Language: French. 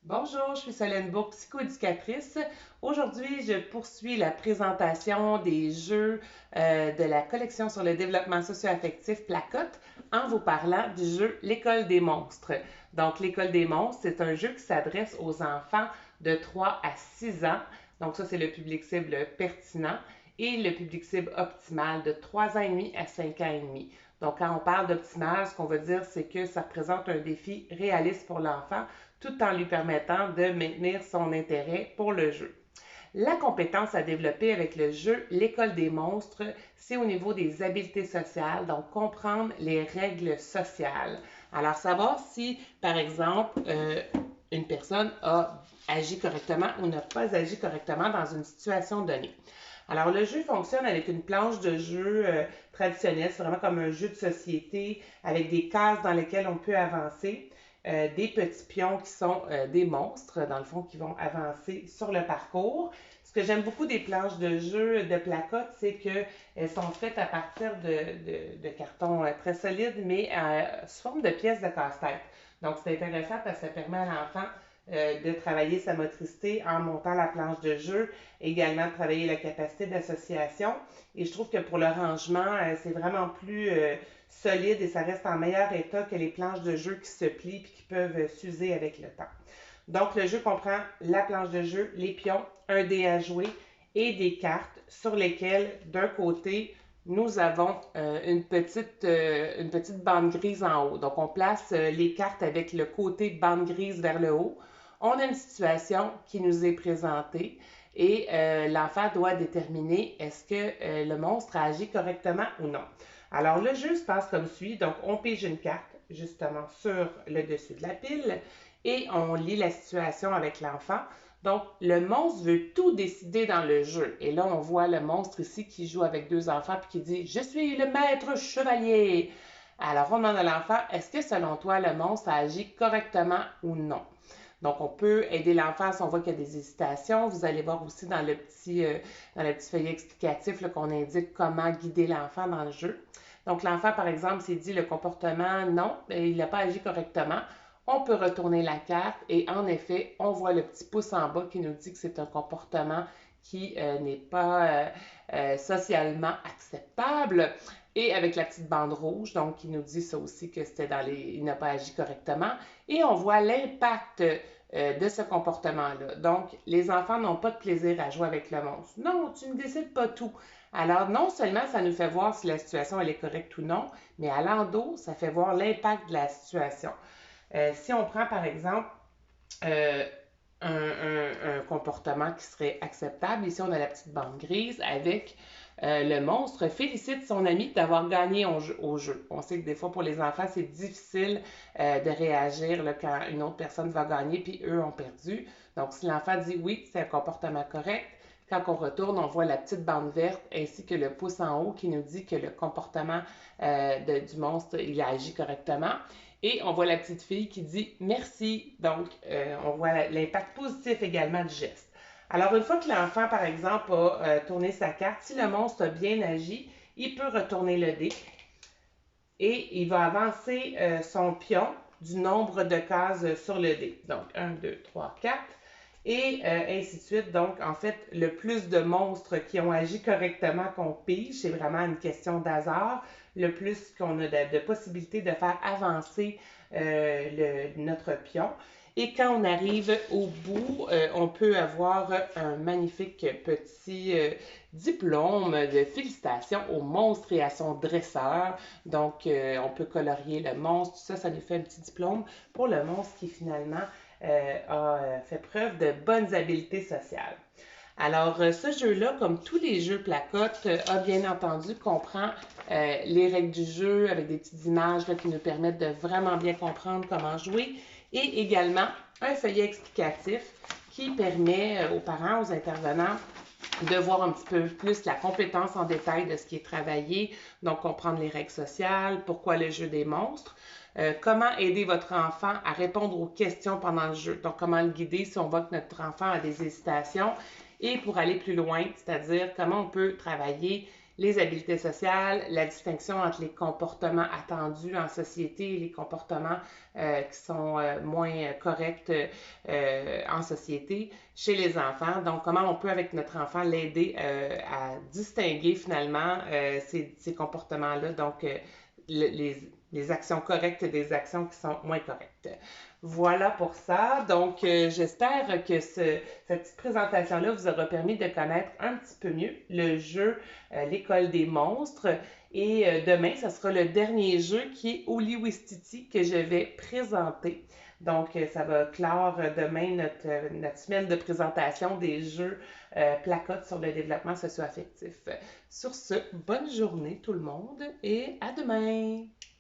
Bonjour, je suis Solène Bourg, psychoéducatrice. Aujourd'hui, je poursuis la présentation des jeux de la collection sur le développement socio-affectif Placotte en vous parlant du jeu L'école des monstres. Donc, L'école des monstres, c'est un jeu qui s'adresse aux enfants de 3 à 6 ans. Donc, ça, c'est le public cible pertinent et le public cible optimal de 3 ans et demi à 5 ans et demi. Donc, quand on parle d'optimal, ce qu'on veut dire, c'est que ça représente un défi réaliste pour l'enfant tout en lui permettant de maintenir son intérêt pour le jeu. La compétence à développer avec le jeu L'école des monstres, c'est au niveau des habiletés sociales, donc comprendre les règles sociales. Alors, savoir si, par exemple, une personne a agi correctement ou n'a pas agi correctement dans une situation donnée. Alors, le jeu fonctionne avec une planche de jeu traditionnelle. C'est vraiment comme un jeu de société avec des cases dans lesquelles on peut avancer. Des petits pions qui sont des monstres, dans le fond, qui vont avancer sur le parcours. Ce que j'aime beaucoup des planches de jeu de placotte, c'est qu'elles sont faites à partir de carton très solide, mais sous forme de pièces de casse-tête. Donc, c'est intéressant parce que ça permet à l'enfant de travailler sa motricité en montant la planche de jeu, également de travailler la capacité d'association. Et je trouve que pour le rangement, c'est vraiment plus solide et ça reste en meilleur état que les planches de jeu qui se plient et qui peuvent s'user avec le temps. Donc, le jeu comprend la planche de jeu, les pions, un dé à jouer et des cartes sur lesquelles, d'un côté, nous avons une petite bande grise en haut. Donc, on place les cartes avec le côté bande grise vers le haut. On a une situation qui nous est présentée et l'enfant doit déterminer est-ce que le monstre a agi correctement ou non. Alors, le jeu se passe comme suit. Donc, on pige une carte justement sur le dessus de la pile et on lit la situation avec l'enfant. Donc, le monstre veut tout décider dans le jeu. Et là, on voit le monstre ici qui joue avec deux enfants puis qui dit Je suis le maître chevalier. Alors, on demande à l'enfant Est-ce que selon toi, le monstre a agi correctement ou non? Donc, on peut aider l'enfant si on voit qu'il y a des hésitations. Vous allez voir aussi dans le petit feuillet explicatif qu'on indique comment guider l'enfant dans le jeu. Donc, l'enfant, par exemple, s'il dit le comportement non, il n'a pas agi correctement, on peut retourner la carte et en effet, on voit le petit pouce en bas qui nous dit que c'est un comportement qui n'est pas socialement acceptable. Et avec la petite bande rouge, donc qui nous dit ça aussi que c'était il n'a pas agi correctement. Et on voit l'impact de ce comportement-là. Donc, les enfants n'ont pas de plaisir à jouer avec le monstre. Non, tu ne décides pas tout. Alors, non seulement ça nous fait voir si la situation elle est correcte ou non, mais à l'endos, ça fait voir l'impact de la situation. Si on prend par exemple euh, un comportement qui serait acceptable, ici on a la petite bande grise avec le monstre félicite son ami d'avoir gagné au jeu. On sait que des fois pour les enfants c'est difficile de réagir là, quand une autre personne va gagner puis eux ont perdu. Donc si l'enfant dit oui, c'est un comportement correct, quand on retourne, on voit la petite bande verte ainsi que le pouce en haut qui nous dit que le comportement du monstre, il a agi correctement. Et on voit la petite fille qui dit merci. Donc, on voit l'impact positif également du geste. Alors, une fois que l'enfant, par exemple, a tourné sa carte, si le monstre a bien agi, il peut retourner le dé et il va avancer son pion du nombre de cases sur le dé. Donc, 1, 2, 3, 4 et ainsi de suite. Donc, en fait, le plus de monstres qui ont agi correctement qu'on pige, c'est vraiment une question d'hasard, le plus qu'on a de possibilités de faire avancer notre pion. Et quand on arrive au bout, on peut avoir un magnifique petit diplôme de félicitations au monstre et à son dresseur. Donc, on peut colorier le monstre. Tout ça, ça nous fait un petit diplôme pour le monstre qui finalement a fait preuve de bonnes habiletés sociales. Alors, ce jeu-là, comme tous les jeux placotes, a bien entendu comprend les règles du jeu avec des petites images là, qui nous permettent de vraiment bien comprendre comment jouer et également un feuillet explicatif qui permet aux parents, aux intervenants de voir un petit peu plus la compétence en détail de ce qui est travaillé, donc comprendre les règles sociales, pourquoi le jeu des monstres, comment aider votre enfant à répondre aux questions pendant le jeu, donc comment le guider si on voit que notre enfant a des hésitations, et pour aller plus loin, c'est-à-dire comment on peut travailler les habiletés sociales, la distinction entre les comportements attendus en société et les comportements qui sont moins corrects en société chez les enfants. Donc, comment on peut, avec notre enfant, l'aider à distinguer finalement ces comportements-là. Donc, les actions correctes des actions qui sont moins correctes. Voilà pour ça. Donc, j'espère que cette petite présentation-là vous aura permis de connaître un petit peu mieux le jeu L'école des monstres. Et demain, ce sera le dernier jeu qui est Oli Wistiti que je vais présenter. Donc, ça va clore demain notre semaine de présentation des jeux placotes sur le développement socio-affectif. Sur ce, bonne journée tout le monde et à demain!